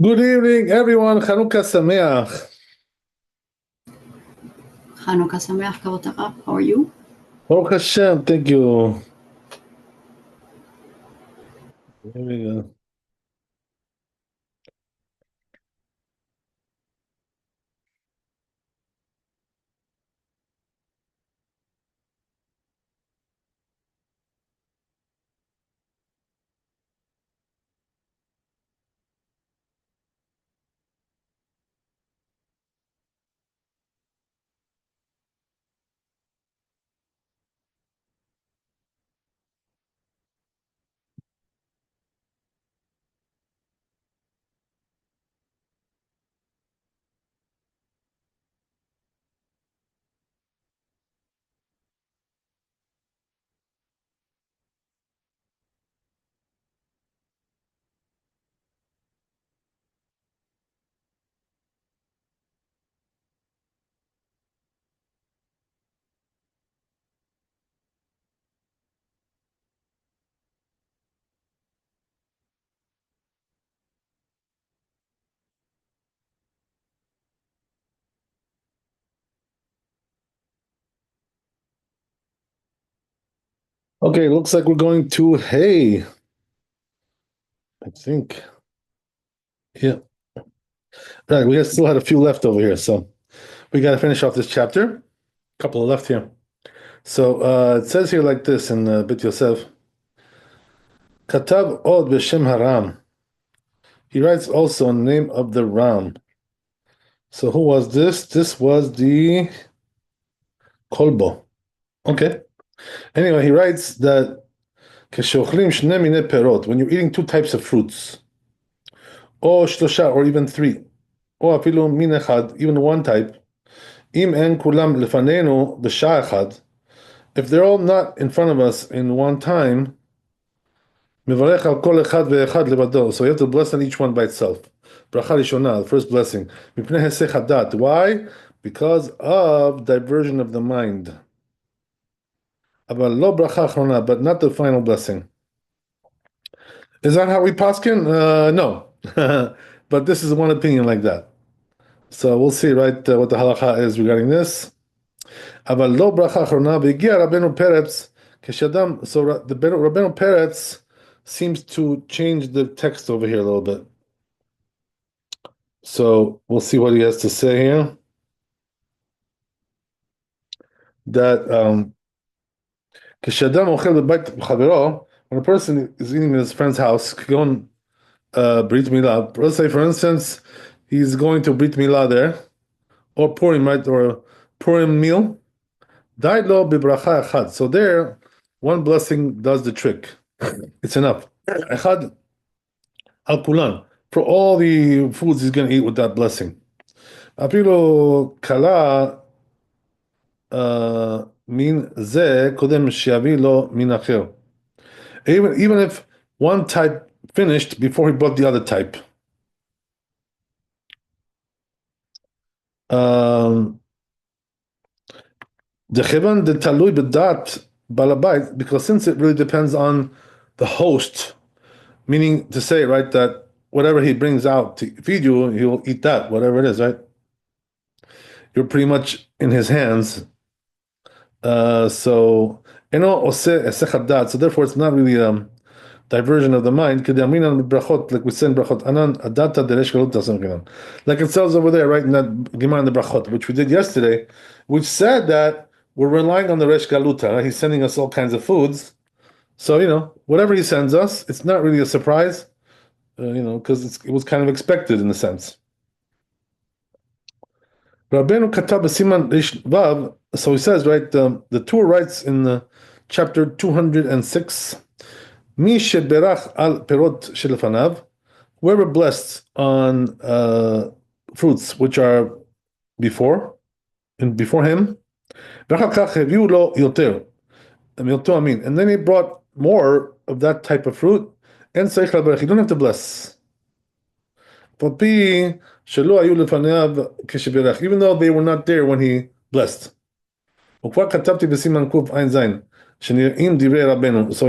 Good evening, everyone. Chanukah Sameach. Hanukkah Sameach, Kavod Arav. How are you? Baruch Hashem. Thank you. Here we go. Okay, looks like we're going to Hay. I think. Yeah. Right. We still had a few left over here, so we got to finish off this chapter. A couple of left here. So it says here like this in Bit Yosef. Katav od b'shem haram. He writes also in the name of the Ram. So who was this? This was the Kolbo. Okay. Anyway, he writes that when you're eating two types of fruits, or even three, or even one type, if they're all not in front of us in one time, so you have to bless on each one by itself. Bracha rishona, the first blessing. Why? Because of diversion of the mind. But not the final blessing. Is that how we paskin? No. But this is one opinion like that. So we'll see, right, what the halacha is regarding this. אבל לא ברכה אחרונה, והגיע רבנו פרץ, כשאדם, so the Rabbeinu Peretz seems to change the text over here a little bit. So we'll see what he has to say here. That כשאדם אוכל בבית חברו, when a person is eating in his friend's house, כגון ברית מילה, let's say for instance, he's going to Brit Milah there, or Purim, right, or Purim meal. Died lo bibracha echad. So there, one blessing does the trick. It's enough. Echad al kulan, for all the foods he's going to eat with that blessing. Apilo kala min ze kodem shiavi lo min acher. Even if one type finished before he brought the other type. The chevan the talui bedat balabait, because since it really depends on the host, meaning to say, right, that whatever he brings out to feed you, he'll eat that, whatever it is, right? You're pretty much in his hands. So therefore it's not really diversion of the mind. Like we said in brachot, like it says over there, right, in that Gemara in the brachot, which we did yesterday, which said that we're relying on the resh galuta. Right? He's sending us all kinds of foods. So, whatever he sends us, it's not really a surprise, because it was kind of expected in a sense. Rabbeinu Katab Siman Rish Vav, so he says, right, the Tur writes in chapter 206, Mi sheberach al perot shelfanav, whoever blessed on fruits which are before him, and then he brought more of that type of fruit, and you don't have to bless. Even though they were not there when he blessed. So he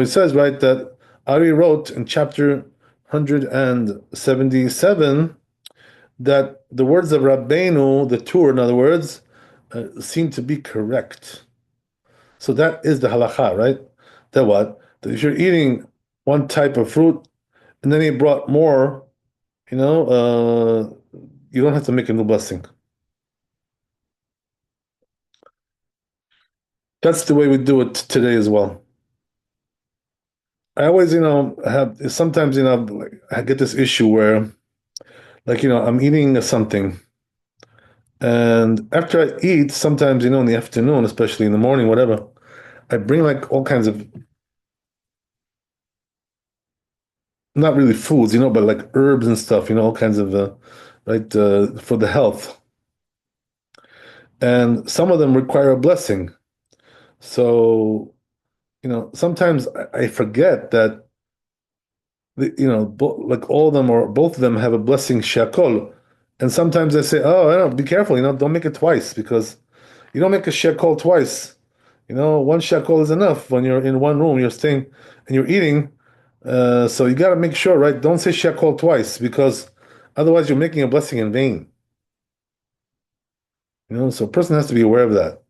says, right, that Ari wrote in chapter 177, that the words of Rabbeinu, the Tur, in other words, seem to be correct. So that is the halacha, right? That what? That if you're eating one type of fruit and then he brought more, you don't have to make a new blessing. That's the way we do it today as well. I always, have sometimes, like I get this issue where, like, I'm eating something, and after I eat, sometimes, in the afternoon, especially in the morning, whatever, I bring like all kinds of, not really foods, but like herbs and stuff, all kinds of, right, for the health. And some of them require a blessing. So, sometimes I forget that, like all of them or both of them have a blessing shakol. And sometimes I say, oh, I don't, be careful, don't make it twice because you don't make a shakol twice. One shakol is enough when you're in one room, you're staying and you're eating. So you got to make sure, right? Don't say shakol twice because otherwise you're making a blessing in vain. So a person has to be aware of that.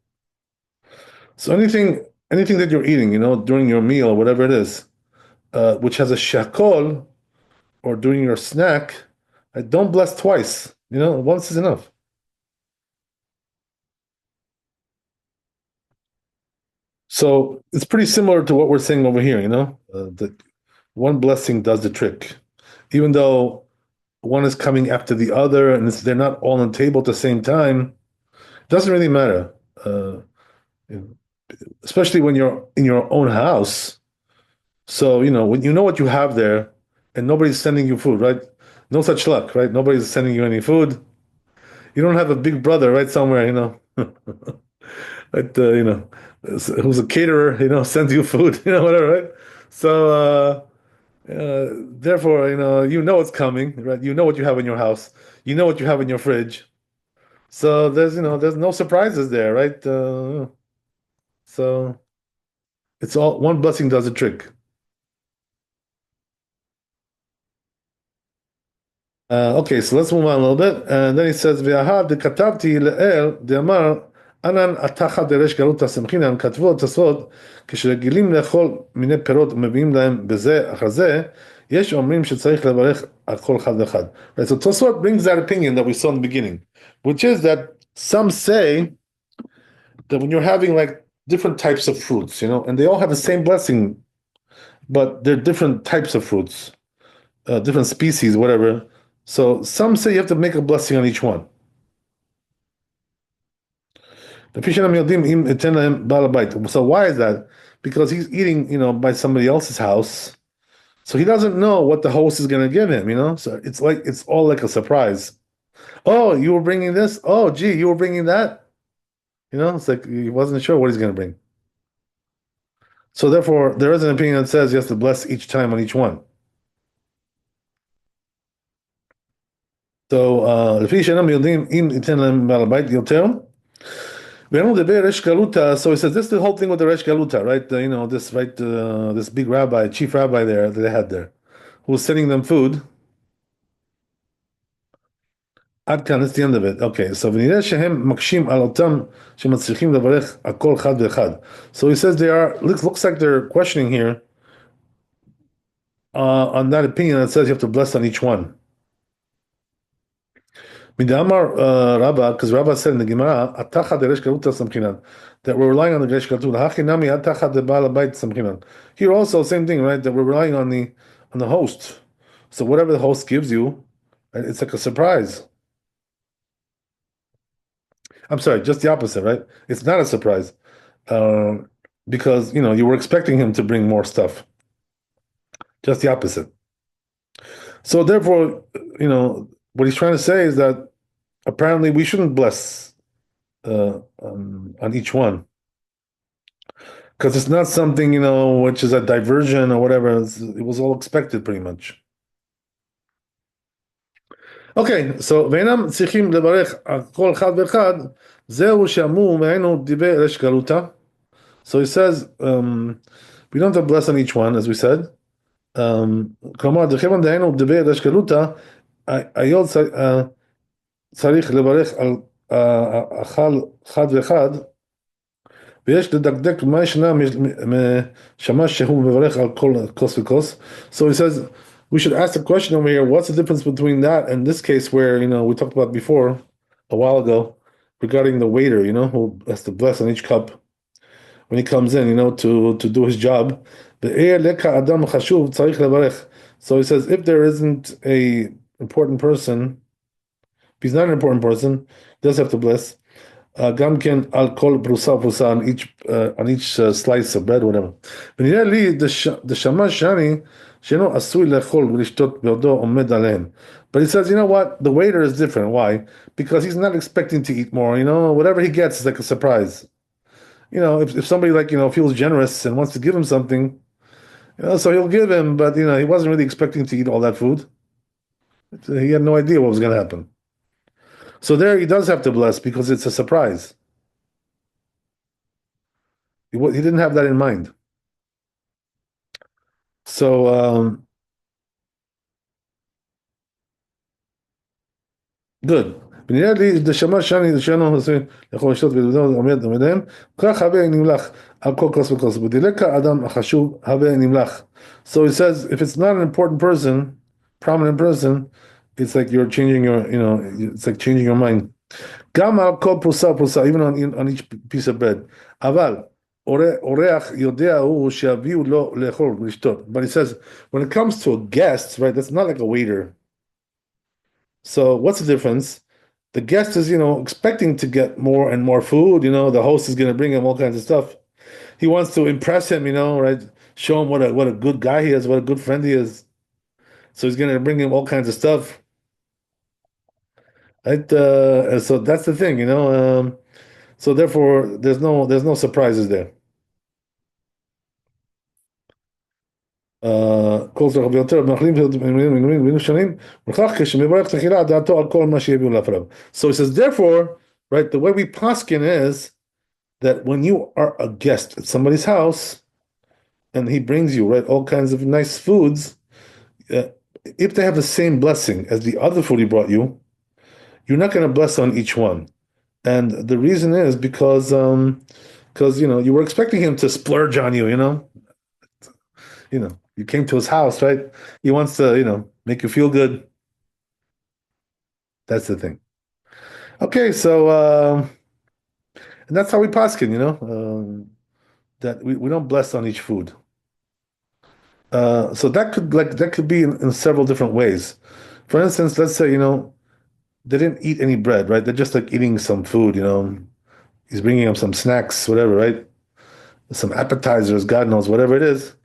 So anything that you're eating, during your meal or whatever it is, which has a shakol, or during your snack, don't bless twice. Once is enough. So it's pretty similar to what we're saying over here, that one blessing does the trick. Even though one is coming after the other and they're not all on the table at the same time, it doesn't really matter. Uh, Especially when you're in your own house. So, when you know what you have there and nobody's sending you food, right? No such luck, right? Nobody's sending you any food. You don't have a big brother right somewhere, that, who's a caterer, sends you food, whatever, right? So, therefore, it's coming, right? You know what you have in your house. You know what you have in your fridge. So there's no surprises there, right? So it's all one blessing does a trick. Okay, so let's move on a little bit. And then he says, "V'ahav dekatavti le'el de'amar anan atacha deresh galuta semchinan katvu tasod כשרגילים לאכול מיני פירות ומביאים להם בזה אחר זה, יש אומרים שצריך לברך על כל אחד ואחד." Right, so Tosfot brings that opinion that we saw in the beginning, which is that some say that when you're having like different types of fruits, and they all have the same blessing, but they're different types of fruits, different species, whatever. So some say you have to make a blessing on each one. So why is that? Because he's eating, by somebody else's house. So he doesn't know what the host is going to give him, So it's all like a surprise. Oh, you were bringing this? Oh, gee, you were bringing that? It's like he wasn't sure what he's going to bring. So therefore, there is an opinion that says he has to bless each time on each one. So, לפי שאינם יודעים אם ייתן להם בעל הבית יותר, ואיננו מדבר resh galuta, so he says, this is the whole thing with the resh galuta, right? This, right, this big rabbi, chief rabbi there that they had there, who was sending them food. עד כאן, that's the end of it. Okay, so ונראה שהם מקשים על אותם שמצליחים לברך על כל אחד ואחד. So he says they are, looks like they're questioning here on that opinion that says you have to bless on each one. Midamar Rabba, because Rabba said in the Gemara, "Atacha deresh galuta samchinan," that we're relying on the deresh galuta. Hachinami atacha de baal habayit samchinan. Here also, same thing, right? That we're relying on the host. So whatever the host gives you, right, it's like a surprise. I'm sorry, just the opposite, right? It's not a surprise, uh, because you were expecting him to bring more stuff. Just the opposite. So therefore, what he's trying to say is that apparently we shouldn't bless on each one because it's not something which is a diversion or whatever. It was all expected pretty much. Okay, so ואינם צריכים לברך על כל אחד ואחד, זהו שאמור מענו דיבר רש גלותא. So he says, we don't have to bless on each one, as we said, כלומר, דכיוון דהיינו דבי דשקלותא, היות צריך לברך על אכל חד וחד, ויש לדקדק מה ישנה משמש שהוא מברך על כל כוס וכוס. So he says, we should ask the question over here, what's the difference between that and this case where, we talked about before, a while ago, regarding the waiter, who has to bless on each cup when he comes in, to do his job. "Ve'er leka adam chashuv tzarich levarech." So he says, if there isn't a important person, if he's not an important person, he does have to bless. גם כן על כל פרוסה ופרוסה on each slice of bread, whatever. ונראה לי דשמע שאני שאינו עשוי לאכול ולשתות בעודו עומד עליהם. But he says, you know what? The waiter is different. Why? Because he's not expecting to eat more, whatever he gets is like a surprise. If somebody like, feels generous and wants to give him something, so he'll give him, but he wasn't really expecting to eat all that food. He had no idea what was going to happen. So there he does have to bless because it's a surprise. He didn't have that in mind. So good. ונראה לי דשמע שאני שאינו יכול לשתות עומד עליהם, כך הווה נמלך על כל כוס וכוס. בדילקה אדם החשוב הווה נמלך. So he says, if it's not an important person, prominent person, it's like you're changing it's like changing your mind. גם על כל פרוסה ופרוסה, even on each piece of bread. אבל אורח יודע הוא שיביאו לו לאכול ולשתות. But he says, when it comes to a guest, right, that's not like a waiter. So what's the difference? The guest is, expecting to get more and more food. The host is going to bring him all kinds of stuff. He wants to impress him, right? Show him what a good guy he is, what a good friend he is. So he's going to bring him all kinds of stuff. Right? So that's the thing, so therefore, there's no surprises there. כל זה רבי יותר מאכלים ומינויים שונים, וכך כשמברך תחילה דעתו על כל מה שיביאו לפניו. So he says, therefore, right, the way we paskin is that when you are a guest at somebody's house and he brings you, right, all kinds of nice foods, if they have the same blessing as the other food he brought you, you're not going to bless on each one. And the reason is because you were expecting him to splurge on you, you came to his house, right? He wants to, make you feel good. That's the thing. Okay, so and that's how we paskin, that we don't bless on each food. So that could be in several different ways. For instance, let's say, they didn't eat any bread, right? They're just like eating some food, He's bringing them some snacks, whatever, right? Some appetizers, God knows, whatever it is,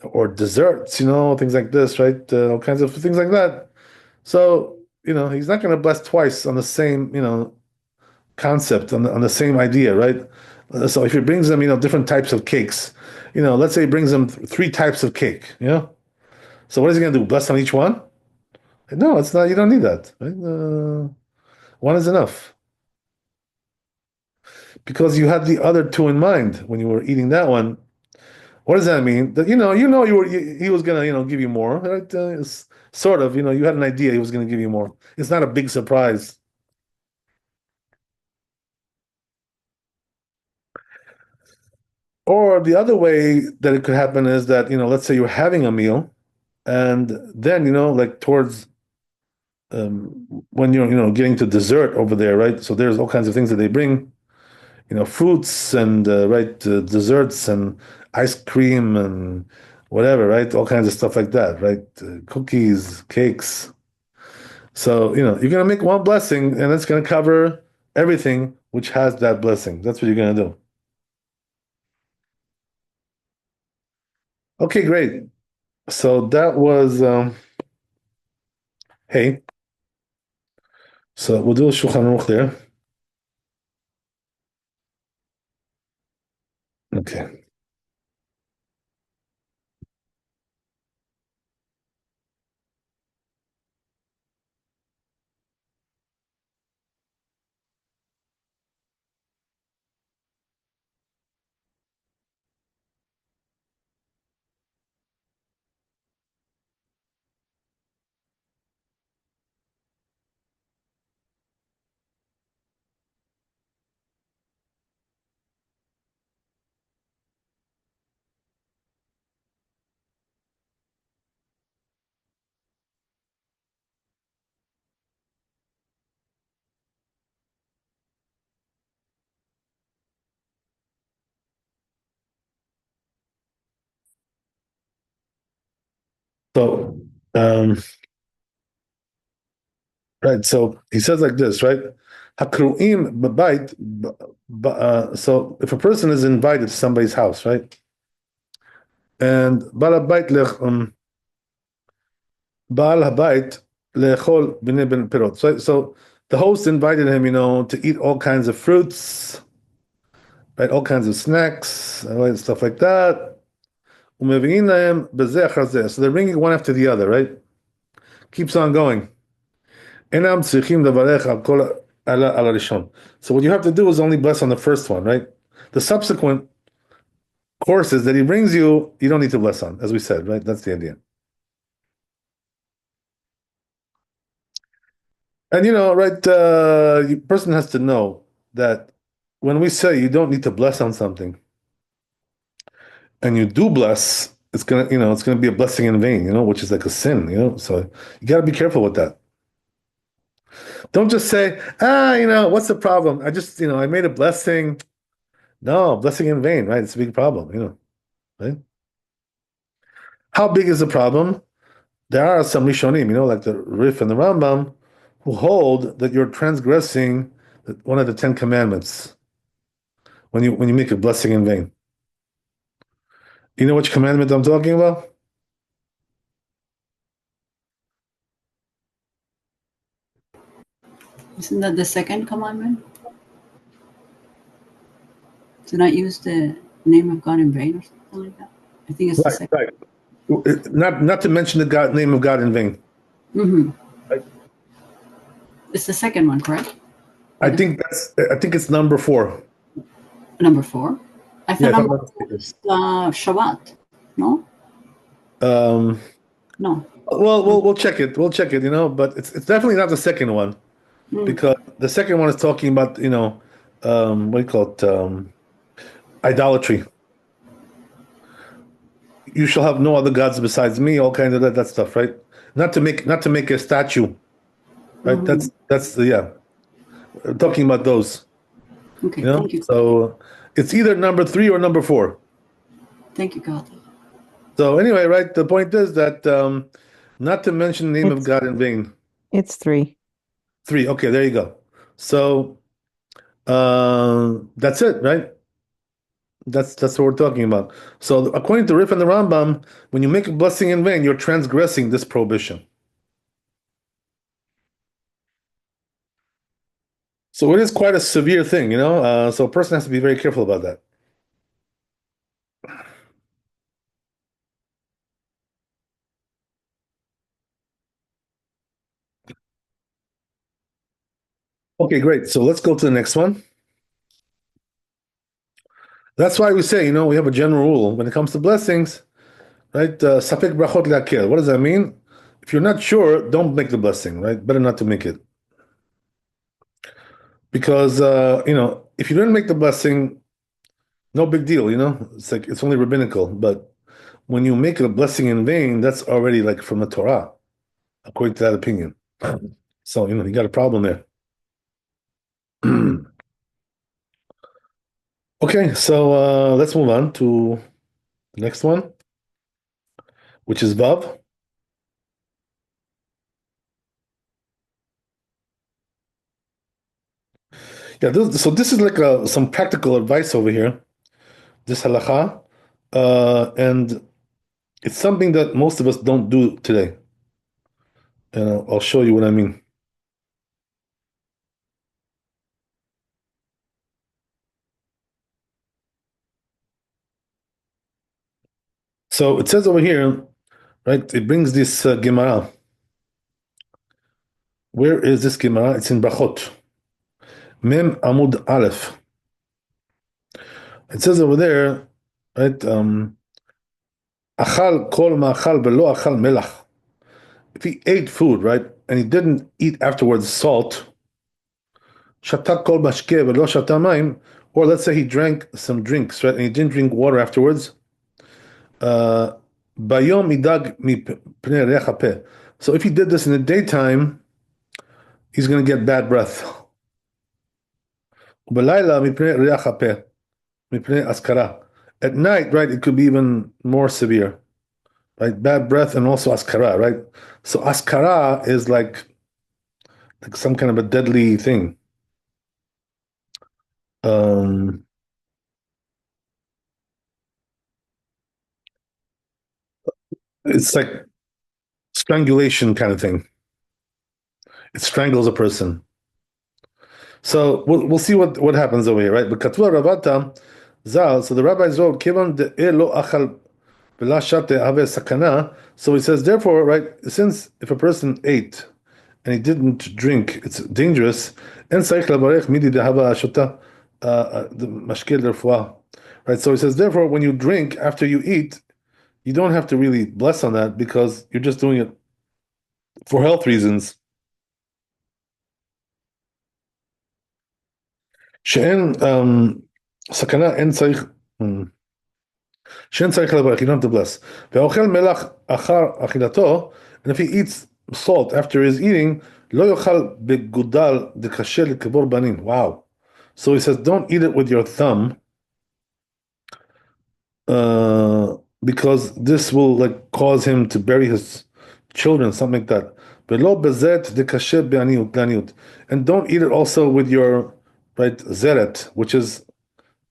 or desserts, things like this, right? All kinds of things like that. So, he's not going to bless twice on the same, concept, on the same idea, right? So if he brings them, different types of cakes, let's say he brings them three types of cake, So what is he going to do? Bless on each one? No, it's not. You don't need that, right? One is enough because you had the other two in mind when you were eating that one. What does that mean? That he was gonna give you more, right? Sort of, you had an idea he was gonna give you more. It's not a big surprise. Or the other way that it could happen is that let's say you're having a meal, and then like towards when you're getting to dessert over there, right? So there's all kinds of things that they bring, fruits and right desserts and ice cream and whatever, right? All kinds of stuff like that, right? Cookies, cakes. So, you're gonna make one blessing and it's gonna cover everything which has that blessing. That's what you're gonna do. Okay, great. So that was hey. So we'll do a Shulchan Aruch there. Okay. So, um, right. So he says like this, right? Hakruim b'bayit. So if a person is invited to somebody's house, right, and Baal habayit lechol b'nei ben pirot. So the host invited him, to eat all kinds of fruits, right, all kinds of snacks, right, stuff like that. Umevi'in lahem b'zeh achar zeh. So they're bringing one after the other, right? Keeps on going. Enam tzrichim levarech al kol ala rishon. So what you have to do is only bless on the first one, right? The subsequent courses that he brings you, you don't need to bless on, as we said, right? That's the idea. And right, person has to know that when we say you don't need to bless on something, and you do bless, it's gonna be a blessing in vain, which is like a sin, So you got to be careful with that. Don't just say, what's the problem? I just, I made a blessing. No, blessing in vain, right? It's a big problem, right? How big is the problem? There are some Rishonim, like the Rif and the Rambam, who hold that you're transgressing one of the Ten Commandments when you make a blessing in vain. You know which commandment I'm talking about? Isn't that the second commandment? To not use the name of God in vain or something like that? I think it's the Right, second. right. Not to mention the name of God in vain. Mm-hmm. Right? It's the second one, correct? I think it's number 4. Number 4. I Yeah, thought if I'm number not 4 mistaken. is Shabbat. No? Um, No. well, we'll check it. We'll check it. But it's definitely not the second one Mm. because the second one is talking about what do you call it? Idolatry. You shall have no other gods besides me. All kinds of that stuff, right? Not to make a statue, right? Mm-hmm. That's the yeah. We're talking about those. Okay, thank you. So it's either number 3 or number 4. Thank you, God. So anyway, right, the point is that not to mention the name of It's God in vain. it's 3. 3. Okay, there you go. So that's it, right? That's what we're talking about. So according to Rif and the Rambam, when you make a blessing in vain, you're transgressing this prohibition. So it is quite a severe thing, so a person has to be very careful about that. Okay, great. So let's go to the next one. That's why we say, we have a general rule when it comes to blessings, right? Sapek brachot le'akil. What does that mean? If you're not sure, don't make the blessing, right? Better not to make it. Because, if you didn't make the blessing, no big deal, It's like, it's only rabbinical. But when you make a blessing in vain, that's already like from the Torah, according to that opinion. So, you got a problem there. Okay, so let's move on to the next one, which is Vav. Yeah, so this is like some practical advice over here, this halacha, and it's something that most of us don't do today. And I'll show you what I mean. So it says over here, right? It brings this Gemara. Where is this Gemara? It's in Brachot. Mem Amud Aleph. It says over there, right? Achal kol ma'achal velo achal melach. If he ate food, right, and he didn't eat afterwards salt, shata kol mashke velo shata mayim, or let's say he drank some drinks, right, and he didn't drink water afterwards. Bayom idag mipnei reach hapeh. So if he did this in the daytime, he's going to get bad breath. Ubelayla mipnei reach hapeh, mipnei askara. At night, right, it could be even more severe, right? Bad breath and also askara, right? So askara is like some kind of a deadly thing. Um, it's like strangulation kind of thing. It strangles a person. So we'll see what happens over here, right? But Katwa Ravata Zal, so the rabbis wrote, Kivan de lo achal v'la shate have sakana. So he says, therefore, right, since if a person ate and he didn't drink, it's dangerous. En tzarich lavarech midi dehava shota the mashkil refuah. Right, so he says, therefore, when you drink after you eat, you don't have to really bless on that because you're just doing it for health reasons. שאין סכנה, אין צריך, שאין צריך לברך, you don't have to bless. והאוכל מלח אחר אכילתו, and if he eats salt after his eating, לא יאכל בגודל דקשה לקבור בנים. Wow. So he says, don't eat it with your thumb, because this will like cause him to bury his children, something like that. ולא בזית דקשה בעניות. And don't eat it also with your right zeret, which is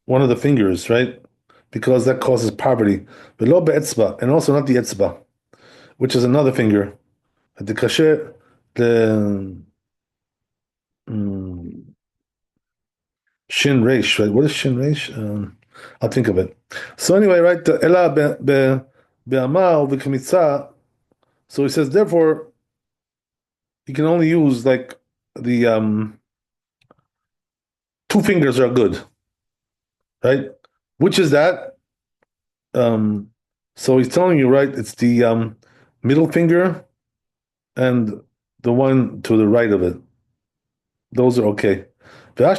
one of the fingers, right? Because that causes poverty. Below be'etzba, and also not the etzba, which is another finger. The kasher, the shin reish, right? What is shin reish? I'll think of it. So anyway, right? The ela be'ama u'v'kamitza. So he says, therefore, you can only use like the two fingers are good, right? Which is that? Um, so he's telling you, right? It's the middle finger and the one to the right of it. Those are okay. So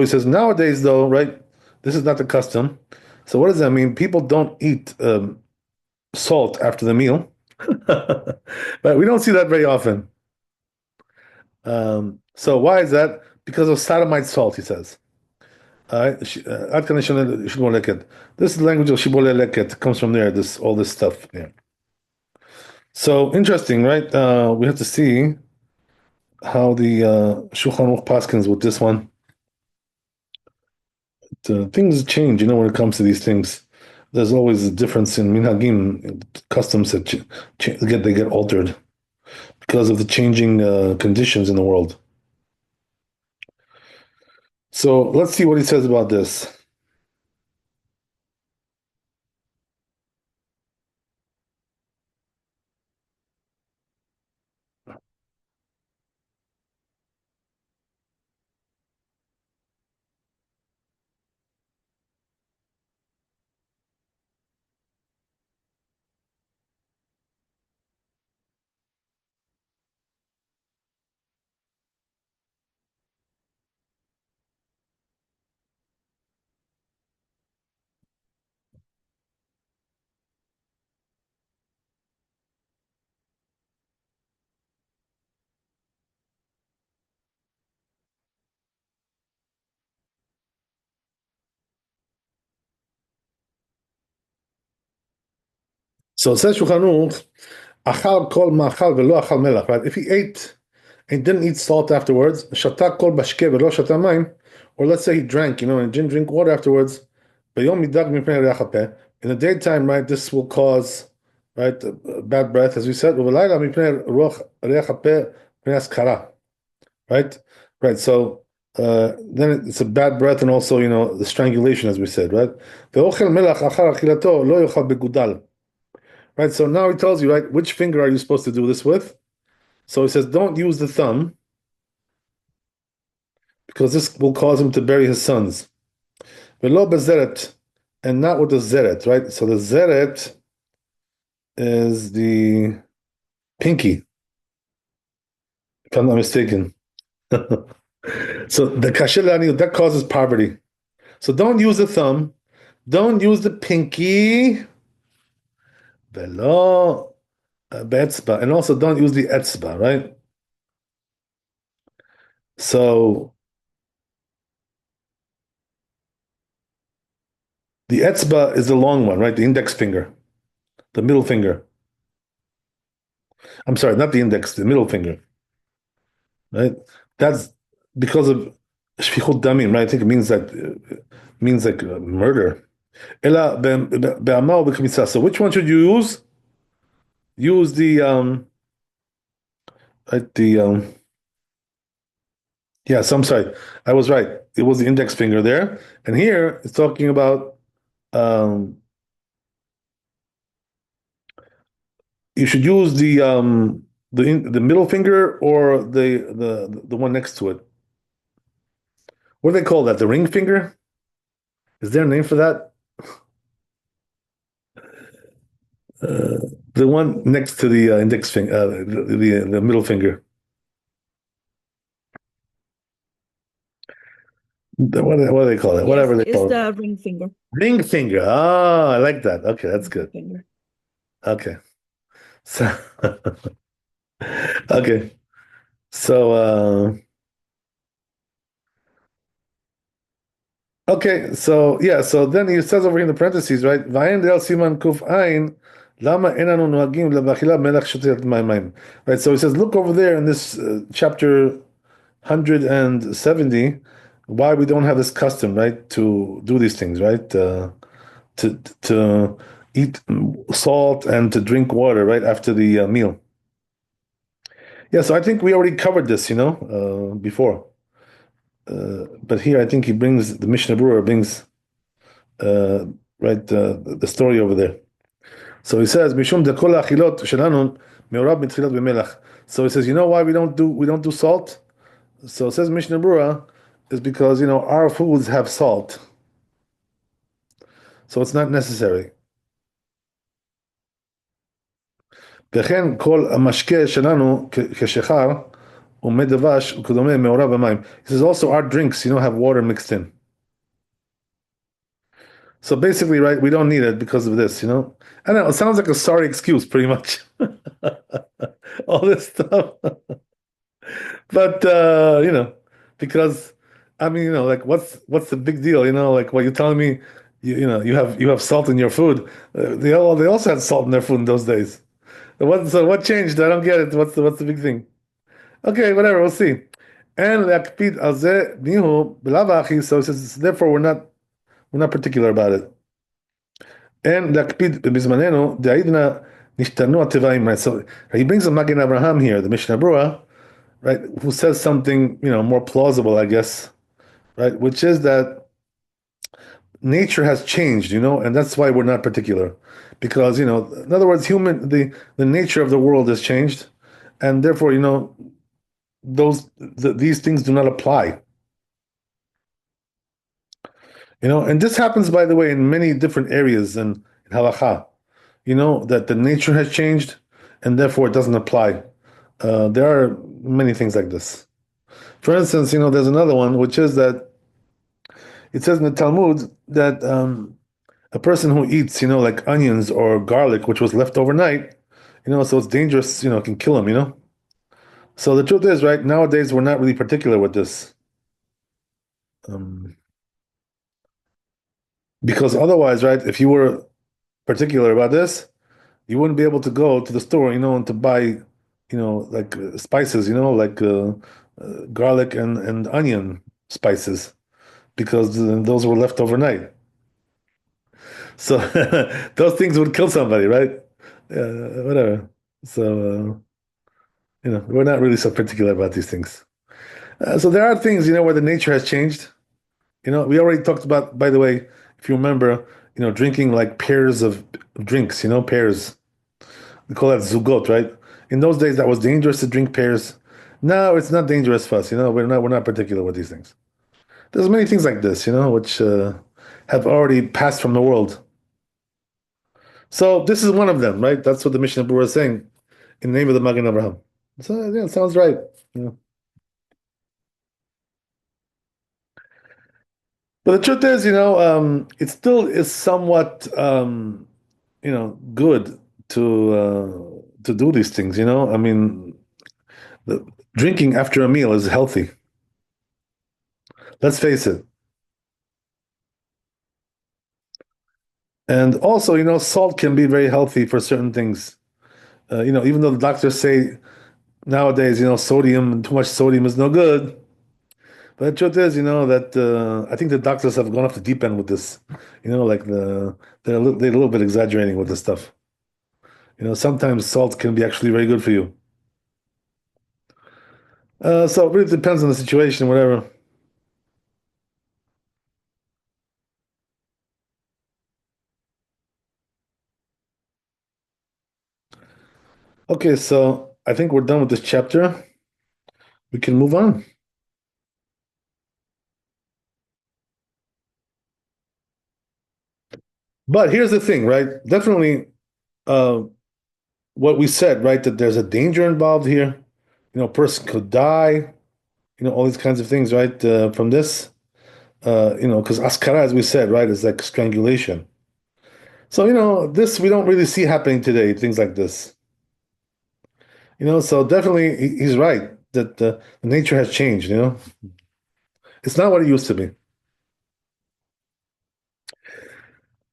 he says, nowadays, though, right, this is not the custom. So what does that mean? People don't eat salt after the meal. But we don't see that very often. So why is that? Because of sodomite salt, he says. This is the language of shibboleh leket. It comes from there, this all this stuff. Yeah. So interesting, right? We have to see how the Shulchan Aruch paskins with this one. Things change, when it comes to these things. There's always a difference in minhagim, customs that they get altered because of the changing conditions in the world. So let's see what he says about this. So it says Shulchan Aruch, achal kol ma'achal velo achal melach, right? If he ate and didn't eat salt afterwards, shata kol bashke velo shata mayim, or let's say he drank, and didn't drink water afterwards, bayom midag mipnei reach hapeh. In the daytime, right, this will cause, right, bad breath, as we said, uvelayla mipnei reach hapeh mipnei askara, right? Right, so then it's a bad breath and also, the strangulation, as we said, right? Ve'ochel melach achar achilato lo yochal begudal. Right, so now he tells you, right, which finger are you supposed to do this with? So he says, don't use the thumb because this will cause him to bury his sons. Velo bezeret, and not with the zeret, right? So the zeret is the pinky, if I'm not mistaken. So the kasher that causes poverty. So don't use the thumb, don't use the pinky, velo be'etzba, and also don't use the etzba, right? So The etzba is the long one, right? The index finger, the middle finger. I'm sorry, not the index, the middle finger, right? That's because of shfichut damim, right? I think it means that means like murder. Ela be'ama or b'kmitza. So which one should you use? Use the right, the yeah. So I'm sorry, I was right. It was the index finger there, and here it's talking about um you should use the middle finger or the one next to it. What do they call that? The ring finger? Is there a name for that? Uh, the one next to the index finger, the middle finger. What do they call it? Yes, Whatever they it's call it. the ring finger. Ring finger. Oh, I like that. Okay, that's Ring good. finger. Okay. So okay. So okay, so yeah, so then he says over here in the parentheses, right? V'ayin de'al siman kuf ayin, lama enanu nuagim lebachila melach shotet mayim. Right, so he says, look over there in this chapter 170, why we don't have this custom, right, to do these things, right? To eat salt and to drink water right after the meal. Yeah, so I think we already covered this, before. But here I think he brings the Mishnah Berurah brings uh, right the story over there. So he says, "Mishum dekol achilot shelanu meorab mitchilat b'melach." So he says, you know why we don't do salt? So it says Mishnah Berurah is because our foods have salt, so it's not necessary. וכן כל המשקה שלנו כשיכר ומי דבש וכדומה מעורב במים. He says also our drinks, have water mixed in. So basically, right, we don't need it because of this, I know, it sounds like a sorry excuse pretty much. All this stuff. But because I mean, like what's the big deal, like what you're telling me, you have salt in your food. They also had salt in their food in those days. So what changed? I don't get it. What's the big thing? Okay, whatever, we'll see. And להקפיד על זה ניהו בלאו הכי, so it says, therefore we're not particular about it. And להקפיד בזמננו, דהיידנא נשתנו הטבעים, right? So he brings a Magen Abraham here, the Mishnah Berurah, right, who says something, more plausible, I guess, right, which is that nature has changed, and that's why we're not particular. Because, in other words, the nature of the world has changed, and therefore, these things do not apply. And this happens, by the way, in many different areas in halakha. That the nature has changed, and therefore it doesn't apply. There are many things like this. For instance, there's another one, which is that it says in the Talmud that a person who eats, like onions or garlic, which was left overnight, so it's dangerous, it can kill him. So the truth is, right, nowadays we're not really particular with this. Because otherwise, right, if you were particular about this, you wouldn't be able to go to the store, and to buy, like spices, like garlic and onion spices, because those were left overnight. So those things would kill somebody, right? Whatever. So, we're not really so particular about these things. So there are things, where the nature has changed. We already talked about, by the way, if you remember, drinking like pairs of drinks, pairs. We call that zugot, right? In those days, that was dangerous to drink pairs. No, it's not dangerous for us. We're not particular with these things. There's many things like this, which have already passed from the world. So this is one of them, right? That's what the Mishnah Berurah is saying in the name of the Magen Abraham. So yeah, it sounds right. But the truth is, it still is somewhat, good to do these things. I mean, the, drinking after a meal is healthy. Let's face it. And also, salt can be very healthy for certain things. Even though the doctors say nowadays, sodium, too much sodium is no good. But the truth is, that I think the doctors have gone off the deep end with this. Like they're a little bit exaggerating with this stuff. Sometimes salt can be actually very good for you. So it really depends on the situation, whatever. Okay, so I think we're done with this chapter. We can move on. But here's the thing, right? Definitely, uh, what we said, right? That there's a danger involved here. A person could die. All these kinds of things, right? From this, because askara, as we said, right, is like strangulation. So, this we don't really see happening today, things like this. So definitely he's right that nature has changed, It's not what it used to be.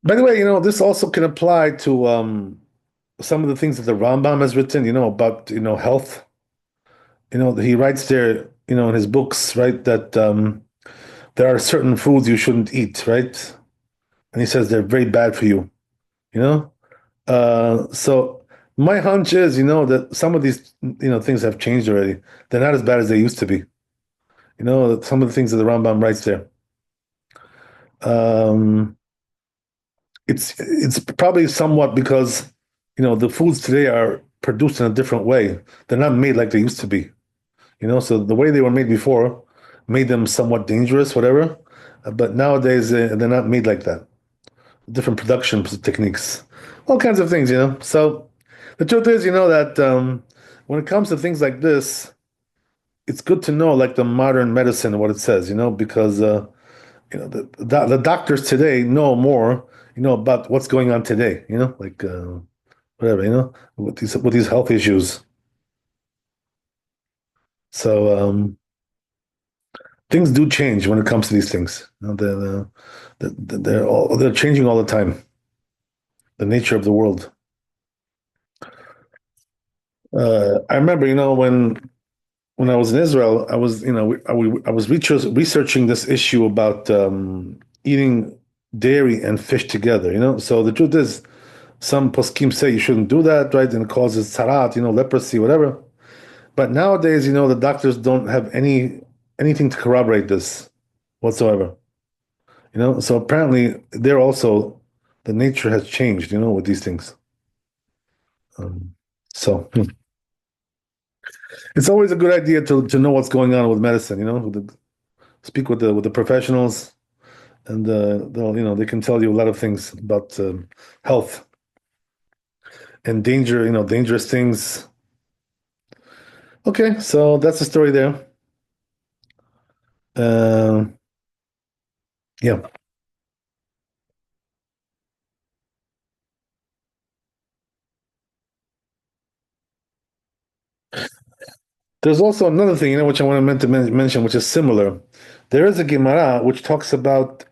By the way, this also can apply to some of the things that the Rambam has written, about, health. He writes there, in his books, right, that there are certain foods you shouldn't eat, right? And he says they're very bad for you, you know? So my hunch is, that some of these, things have changed already. They're not as bad as they used to be. Some of the things that the Rambam writes there. Um, it's probably somewhat because, the foods today are produced in a different way. They're not made like they used to be. So the way they were made before made them somewhat dangerous, whatever. But nowadays they're not made like that. Different production techniques, all kinds of things. So the truth is, that when it comes to things like this, it's good to know like the modern medicine and what it says. Because the doctors today know more, about what's going on today. Like whatever, with these health issues. So things do change when it comes to these things. They're changing all the time. The nature of the world. I remember, when I was in Israel, I was, I was researching this issue about eating dairy and fish together. So the truth is, some poskim say you shouldn't do that, right? And it causes tzarat, leprosy, whatever. But nowadays, the doctors don't have anything to corroborate this whatsoever. So apparently they're also the nature has changed, with these things. Um, so it's always a good idea to know what's going on with medicine, speak with the professionals, and they can tell you a lot of things about health and danger, dangerous things. Okay, so that's the story there. Uh, yeah. There's also another thing, which I want to meant to mention, which is similar. There is a Gemara which talks about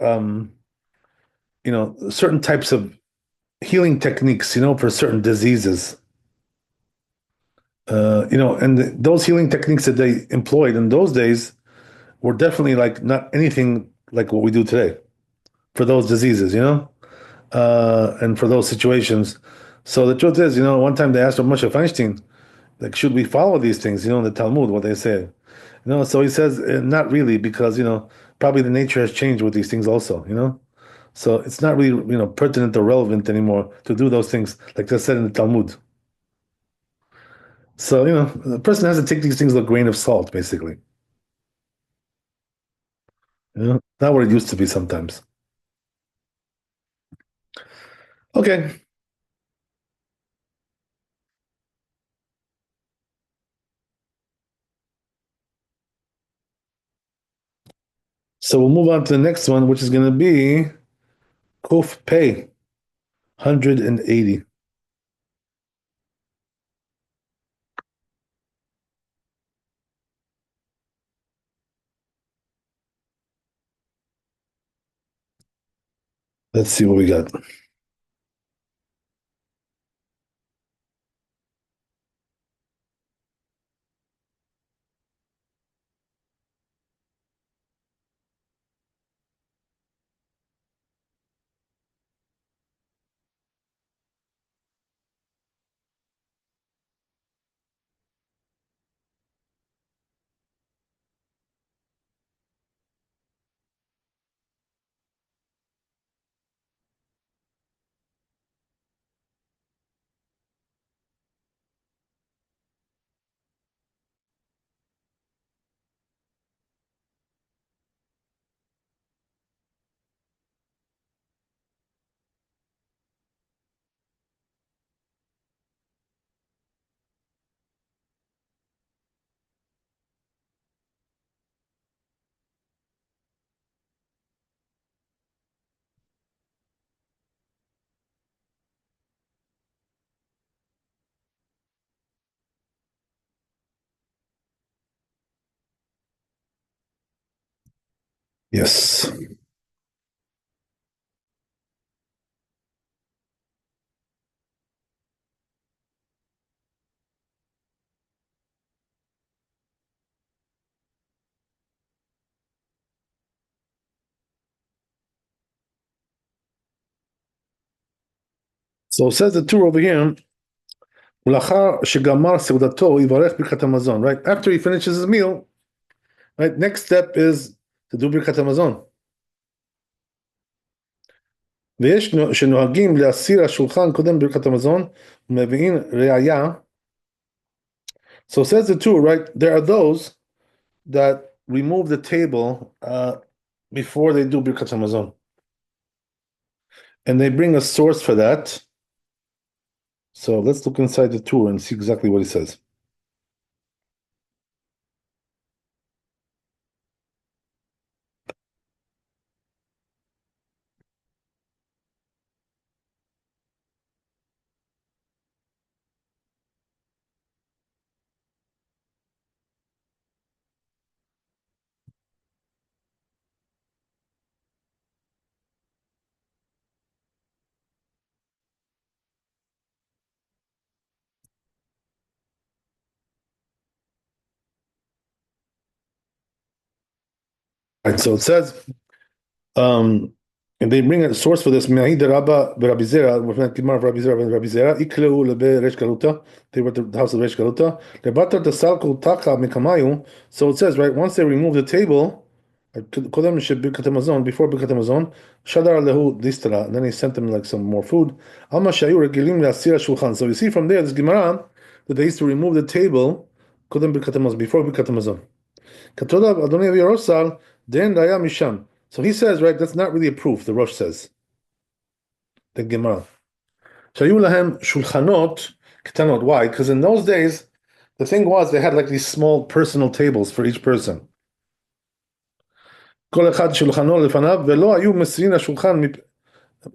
certain types of healing techniques, for certain diseases. And those healing techniques that they employed in those days were definitely like not anything like what we do today for those diseases, and for those situations. So the truth is, one time they asked Moshe Feinstein, like, should we follow these things, in the Talmud, what they say? So he says, not really, because, probably the nature has changed with these things also, So it's not really, pertinent or relevant anymore to do those things like they said in the Talmud. So, the person has to take these things with a grain of salt, basically. Not what it used to be sometimes. Okay, so we'll move on to the next one, which is going to be Kuf Pei 180. Let's see what we got. Yes. So it says the Torah over here, "Ulachar shegamar seudato yivarech birkat hamazon." Right after he finishes his meal, right. Next step is to do birkat hamazon. ויש שנוהגים להסיר השולחן קודם ברכת המזון ומביאים ראיה. So says the two, right? There are those that remove the table before they do birkat hamazon, and they bring a source for that. So let's look inside the tour and see exactly what he says. Right, so it says, um, and they bring a source for this. Me'ahid Rabba Rabbi Zera, Rabbi Zera, Rabbi Zera, Ikleu lebe Resh Galuta. They were at the house of Resh Galuta. Lebatar tasalku taka mikamayu. So it says, right, once they remove the table, kodem birkat hamazon, before birkat hamazon, shadar lehu distara. And then he sent them like some more food. Alma shayu regilim leasir shulchan. So you see from there, this Gemara, that they used to remove the table, kodem birkat hamazon, before birkat hamazon. Katodav Adonai Rosal, then Raya Misham. So he says, right, that's not really a proof, the Rosh says. The Gemara. Shayu lahem shulchanot ketanot. Why? Because in those days, the thing was they had like these small personal tables for each person. כל אחד שולחנו לפניו, ולא היו מסירים השולחן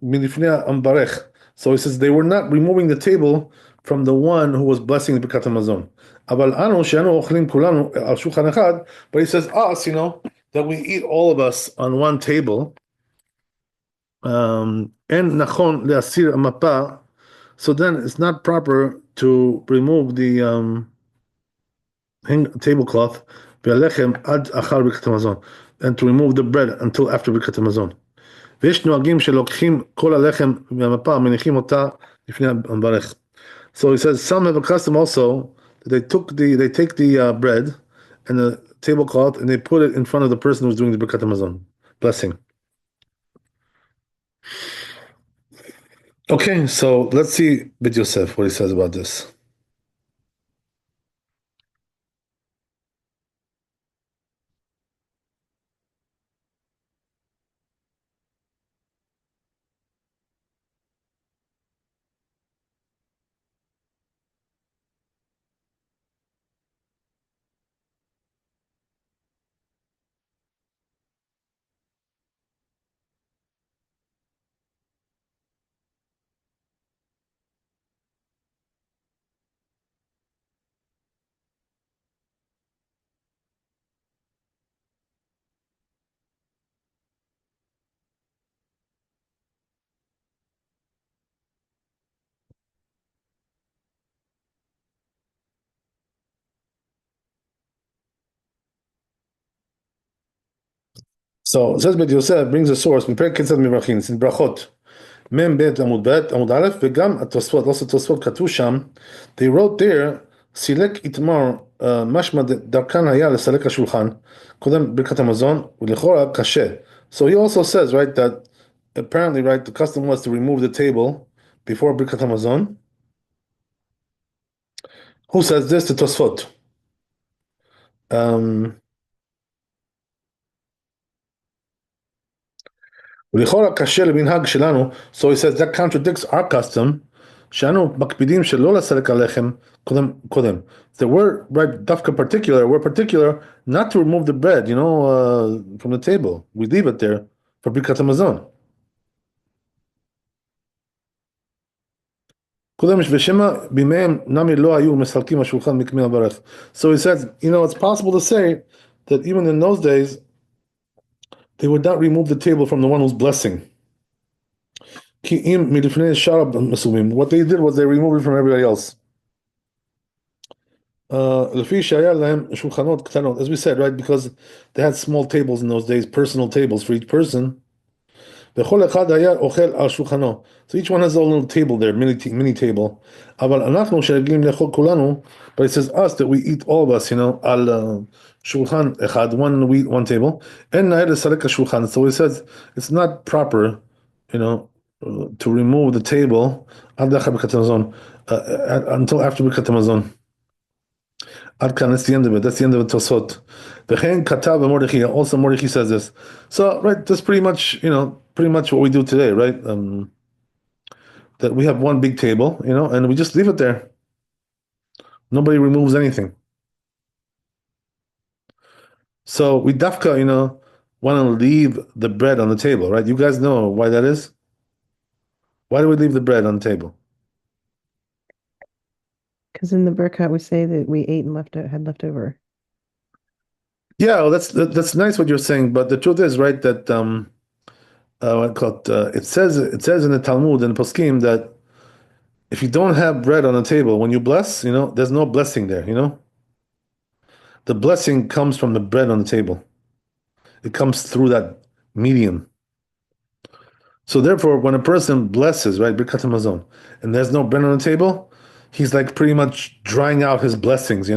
מלפני המברך. So he says they were not removing the table from the one who was blessing the Birkat Hamazon. אבל אנו שאנו אוכלים כולנו על שולחן אחד, but he says us, that we eat all of us on one table. אין נכון להסיר המפה, so then it's not proper to remove the tablecloth והלחם עד אחר ברכת המזון, and to remove the bread until after ברכת המזון. ויש נוהגים שלוקחים כל הלחם מהמפה, מניחים אותה לפני המברך. So he says some have a custom also that they take the bread and the tablecloth and they put it in front of the person who's doing the Birkat Hamazon blessing. Okay, so let's see Bit Yosef what he says about this. So it says Bit Yosef brings a source בפרק כיצד מברכים, it's in ברכות. מ"ב עמוד א', וגם התוספות, also תוספות כתבו שם, they wrote there, סילק איתמר, משמע דרכן היה לסלק השולחן, קודם ברכת המזון, ולכאורה קשה. So he also says, right, that apparently, right, the custom was to remove the table before ברכת המזון. Who says this? The תוספות. ולכאורה קשה למנהג שלנו, so he says that contradicts our custom, שאנו מקפידים שלא לסלק הלחם קודם. So we're, right, דווקא particular, we're particular not to remove the bread, from the table. We leave it there for ברכת המזון. קודם ושמא בימיהם נמי לא היו מסלקים השולחן מקמי הברך. So he says, it's possible to say that even in those days, They would not remove the table from the one who's blessing. What they did was they removed it from everybody else. As we said, right, because they had small tables in those days, personal tables for each person. So each one has a little table there, mini table. But it says us that we eat all of us, al shulchan echad, one we eat one table. And shulchan. So it says it's not proper, to remove the table until after Birkat Hamazon. That's the end of it. That's the end of the Tosot. V'chein katav Mordechai. Also, Mordechai says this. So, right, that's pretty much what we do today, right? That we have one big table, and we just leave it there. Nobody removes anything. So we dafka, want to leave the bread on the table, right? You guys know why that is. Why do we leave the bread on the table? Because in the Birkat we say that we ate and had leftover. Yeah, well, that's nice what you're saying, but the truth is, right, that it says in the Talmud and the Poskim that if you don't have bread on the table when you bless, there's no blessing there. The blessing comes from the bread on the table. It comes through that medium. So therefore, when a person blesses, right, Birkat Hamazon, and there's no bread on the table, he's like pretty much drying out his blessings.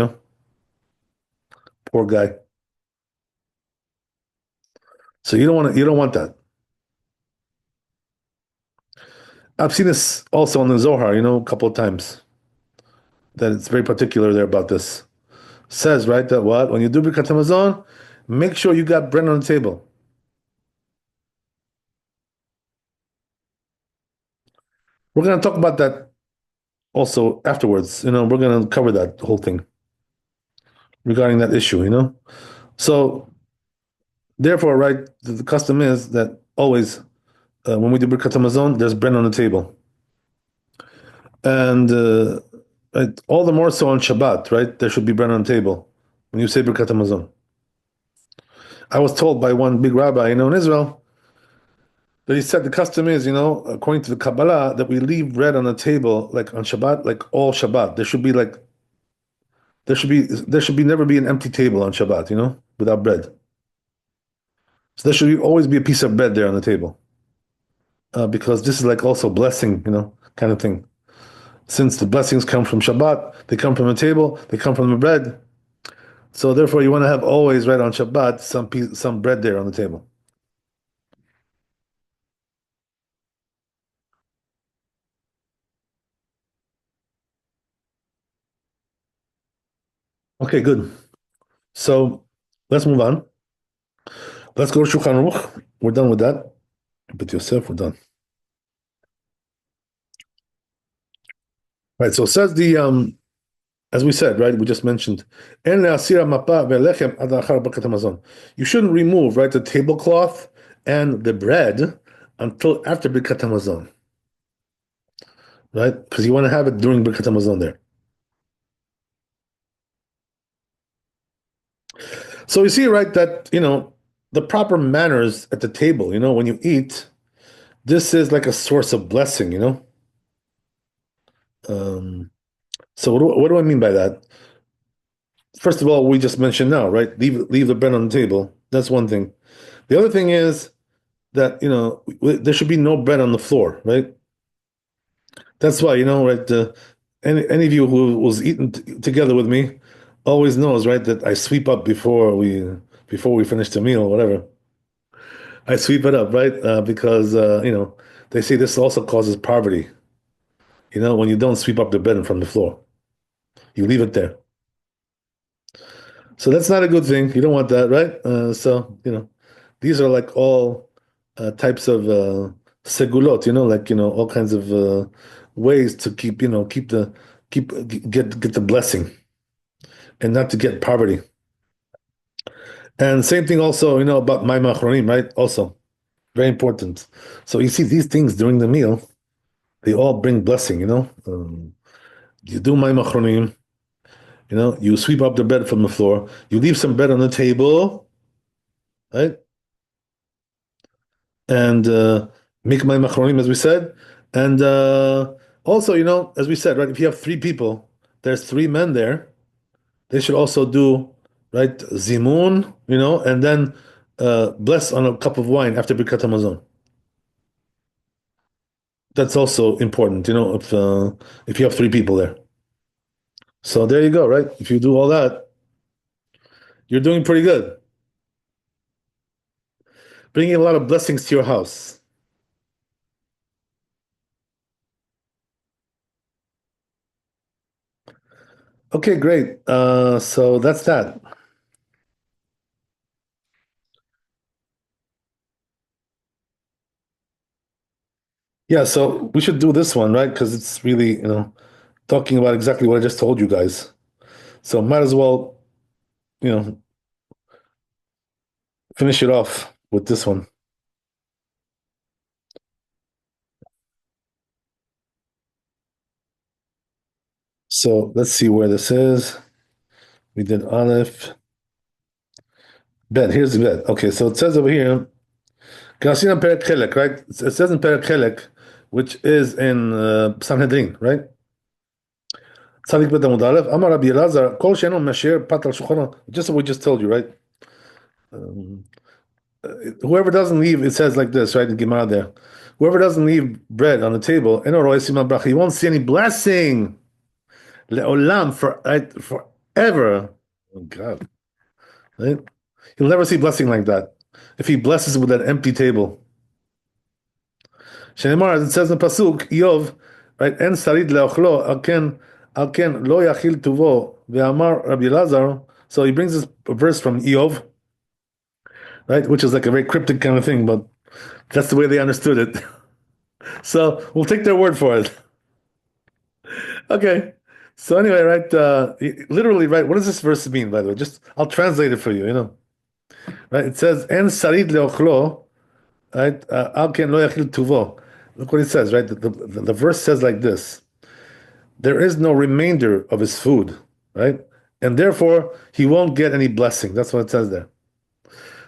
Poor guy. So you don't want that. I've seen this also on the Zohar, a couple of times. That it's very particular there about this. Says, right, that what? When you do Birkat Hamazon, make sure you got bread on the table. We're going to talk about that also afterwards. We're going to cover that whole thing regarding that issue. So, therefore, right, the custom is that always when we do Birkat Hamazon, there's bread on the table. And right, all the more so on Shabbat, right, there should be bread on the table when you say Birkat Hamazon. I was told by one big rabbi, in Israel, that he said the custom is, according to the Kabbalah, that we leave bread on the table like on Shabbat, like all Shabbat. There should be never be an empty table on Shabbat, without bread. So there should always be a piece of bread there on the table, because this is like also blessing, kind of thing. Since the blessings come from Shabbat, they come from the table, they come from the bread. So therefore, you want to have always right on Shabbat some bread there on the table. Okay, good. So let's move on. Let's go to Shulchan Aruch. We're done with that. But Yosef, we're done. Right. So it says as we said, right, we just mentioned, you shouldn't remove, right, the tablecloth and the bread until after Birkat Hamazon, right? Because you want to have it during Birkat Hamazon there. So you see, right, that, the proper manners at the table, when you eat, this is like a source of blessing. So what do I mean by that? First of all, we just mentioned now, right? Leave the bread on the table. That's one thing. The other thing is that there should be no bread on the floor, right? That's why right. Any of you who was eating together with me always knows, right, that I sweep up before we finish the meal or whatever. I sweep it up, right? Because they say this also causes poverty. When you don't sweep up the bed from the floor, you leave it there. So that's not a good thing. You don't want that, right? So these are like all types of segulot, like all kinds of ways to get the blessing and not to get poverty. And same thing also, about my machronim, right? Also, very important. So you see these things during the meal, they all bring blessing. You do my machronim, you sweep up the bed from the floor, you leave some bread on the table, right? and make my machronim, as we said. And also, as we said, right, if you have three people, there's three men there, they should also do, right, zimun, and then bless on a cup of wine after Birkat Hamazon. That's also important, if you have three people there. So there you go, right? If you do all that, you're doing pretty good. Bringing a lot of blessings to your house. Okay, great. So that's that. Yeah, so we should do this one, right? Because it's really, talking about exactly what I just told you guys. So might as well, you know, finish it off with this one. So let's see where this is. We did Aleph. Bet. Here's the bet. Okay, so it says over here, Kasina Perek Chelek, right? It says in Perek Chelek, which is in Sanhedrin, right? Tzadik bet Amud Aleph, Amar Rabbi Elazar, Kol Sheno Masher Patal Shulchan, just what we just told you, right? Um, whoever doesn't leave, it says like this, right? In Gemara there. Whoever doesn't leave bread on the table, Eno Ro'eh Siman Bracha, he won't see any blessing. Le'olam, forever. Oh God. Right? He'll never see blessing like that. If he blesses with an empty table. Shenemar, as it says in Pasuk, Yov, right? En sarid leochlo, al ken lo yachil tuvo, ve'amar Rabbi Elazar. So he brings this verse from Yov, right? Which is like a very cryptic kind of thing, but that's the way they understood it. So we'll take their word for it. Okay. So anyway, right? Literally, right? What does this verse mean, by the way? Just I'll translate it for you. Right? It says, "En sarid leochlo." Right? Al ken lo yachil tuvo. Look what it says, right? The verse says like this: there is no remainder of his food, right? And therefore he won't get any blessing. That's what it says there.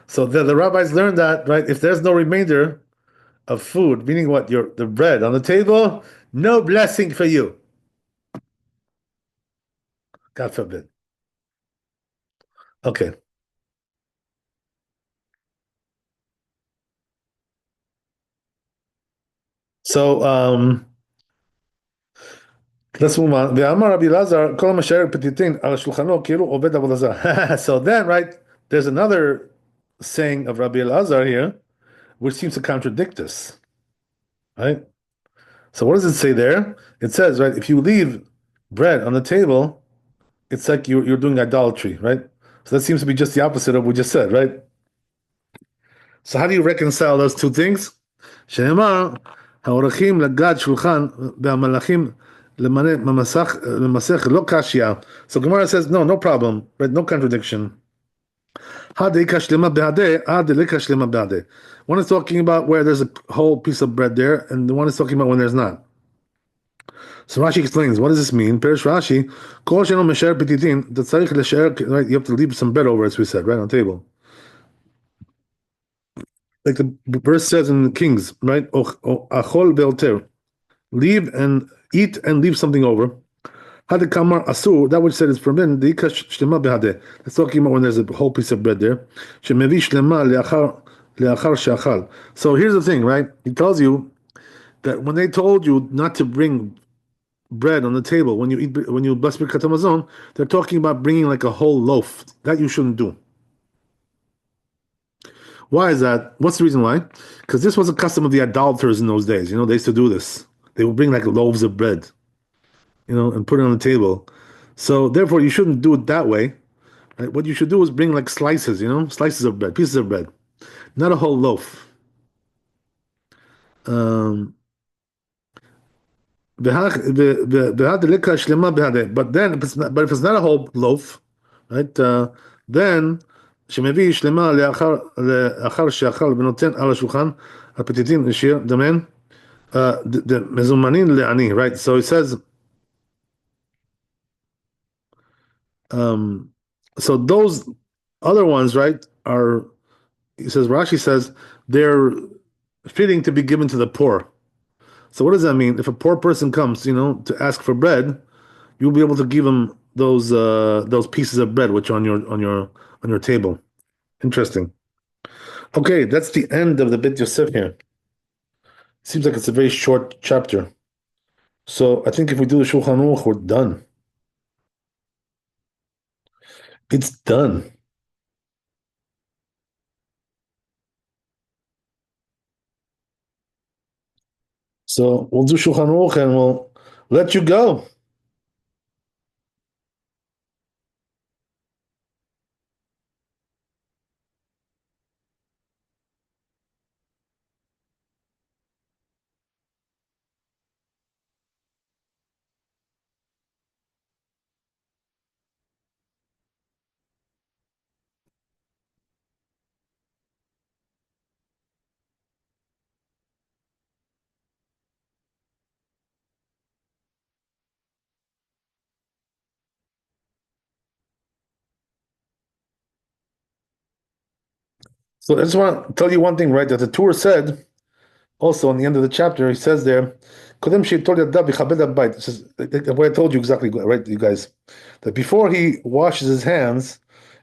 So the rabbis learned that, right? If there's no remainder of food, meaning what? The bread on the table, no blessing for you. God forbid. Okay. So let's move on. Ve'amar Rabbi Elazar, kol masher petitin al shulchano kiru obed avodah zarah. So then, right, there's another saying of Rabbi Elazar here, which seems to contradict this, right? So what does it say there? It says, right, if you leave bread on the table, it's like you're doing idolatry, right? So that seems to be just the opposite of what we just said, right? So how do you reconcile those two things? שנאמר, האורחים לגד שולחן והמלאכים למסך לא קשיא. So Gemara says, no problem, right? No contradiction. One is talking about where there's a whole piece of bread there, and the one is talking about when there's not. So Rashi explains, what does this mean? Perish Rashi, kol sheno mesher petitin, right? You have to leave some bread over, as we said, right on the table. Like the verse says in Kings, right? Achol be'oter, leave and eat and leave something over. Had kamar asur, that which said is forbidden. Deikash shlema behadeh. That's talking about when there's a whole piece of bread there. Shemevi shlema leachar sheachal. So here's the thing, right? He tells you that when they told you not to bring bread on the table when you bless Birkat Hamazon, they're talking about bringing like a whole loaf. That you shouldn't do. Why is that? What's the reason why? Because this was a custom of the idolaters in those days. They used to do this. They would bring like loaves of bread, and put it on the table. So therefore, you shouldn't do it that way. Right? What you should do is bring like slices, slices of bread, pieces of bread, not a whole loaf. Um, but then, if it's not a whole loaf, right? Then שמביא שלמה לאחר שאכל ונותן על השולחן, הפתיתים נשאר דמן, מזומנין לעני, right? So it says, so those other ones, right, he says, Rashi says, they're fitting to be given to the poor. So what does that mean? If a poor person comes, to ask for bread, you'll be able to give him those pieces of bread which are on your table. Interesting. Okay, that's the end of the Bit Yosef here. Seems like it's a very short chapter. So I think if we do the Shulchan Aruch, we're done. It's done. So we'll do Shulchan Aruch and we'll let you go. So I just want to tell you one thing, right? That the Torah said also in the end of the chapter, he says there, "Kodem she'tol yadav v'chabed habayit." It says what I told you exactly, right, you guys, that before he washes his hands,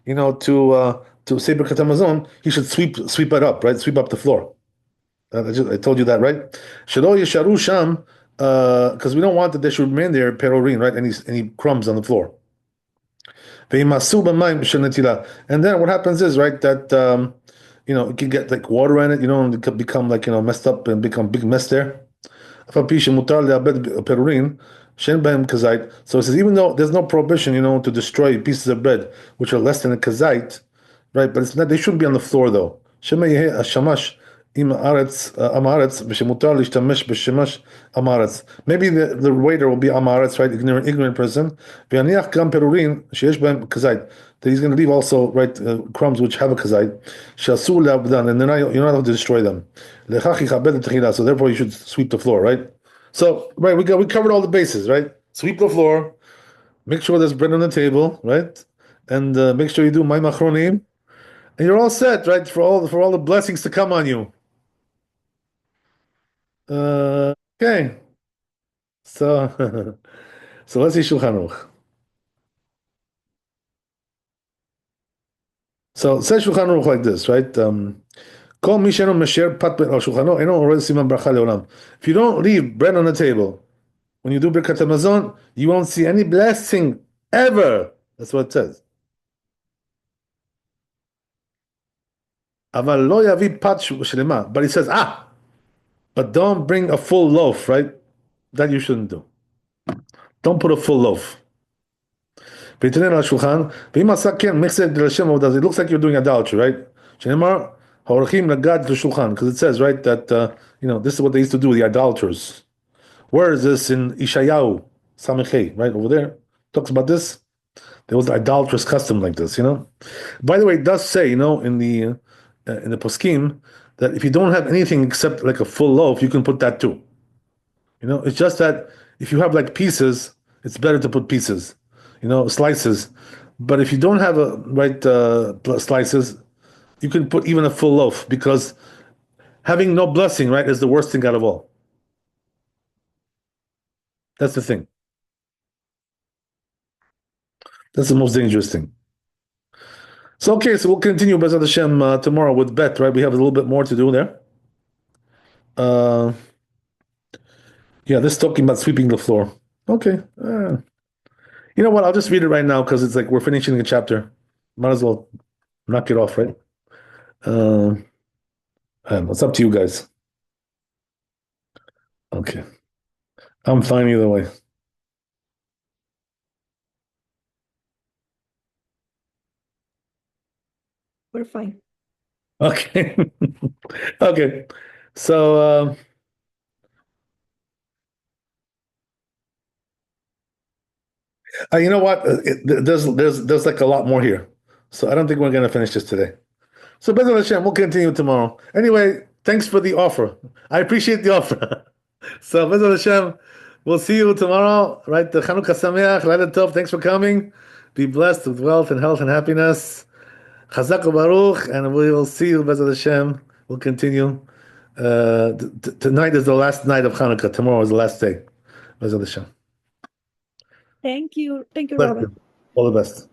to say Birkat Hamazon, he should sweep it up, right? Sweep up the floor. I told you that, right? Shelo yisharu sham, because we don't want that there should remain there perorin, right? Any crumbs on the floor. V'yimasu b'mayim shel netila. And then what happens is, right, that it can get like water in it, and it could become like messed up and become big mess there. So it says even though there's no prohibition, to destroy pieces of bread which are less than a kazite, right? But it's not. They shouldn't be on the floor though. Maybe the waiter will be amaretz, right? Ignorant person. That he's going to leave also, right, crumbs which have a kazite. And then you're not allowed to destroy them. So therefore, you should sweep the floor, right? So right, we covered all the bases, right? Sweep the floor, make sure there's bread on the table, right? And make sure you do my machronim, and you're all set, right, for all the blessings to come on you. Okay, so so let's see Shulchan Aruch. So it says Shulchan Aruch like this, right? If you don't leave bread on the table when you do Birkat Hamazon, you won't see any blessing ever. That's what it says. But he says, but don't bring a full loaf, right? That you shouldn't do. Don't put a full loaf. It looks like you're doing idolatry, right? Because it says, right, that this is what they used to do, the idolaters. Where is this in Ishayahu, Samechei, right over there? Talks about this. There was an idolatrous custom like this, By the way, it does say, in the poskim, that if you don't have anything except like a full loaf, you can put that too. It's just that if you have like pieces, it's better to put pieces, slices. But if you don't have a right slices, you can put even a full loaf because having no blessing, right, is the worst thing out of all. That's the thing. That's the most dangerous thing. So okay, so we'll continue Bezat Hashem tomorrow with Bet, right? We have a little bit more to do there. Uh, yeah, this is talking about sweeping the floor. Okay. You know what? I'll just read it right now because it's like we're finishing a chapter. Might as well knock it off, right? It's up to you guys. Okay. I'm fine either way. We're fine. Okay. Okay. So you know what? There's like a lot more here. So I don't think we're gonna finish this today. So Bezat Hashem, we'll continue tomorrow. Anyway, thanks for the offer. I appreciate the offer. So Bezat Hashem, we'll see you tomorrow. Right? The Chanukah Sameach, Laila Tov. Thanks for coming. Be blessed with wealth and health and happiness. Chazak Baruch, and we will see you, Bezat Hashem. We'll continue Tonight is the last night of Hanukkah. Tomorrow is the last day. Bezrat Hashem. Thank you. Thank you, Bless Rabbi. you. All the best.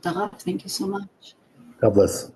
Thank you so much. God bless.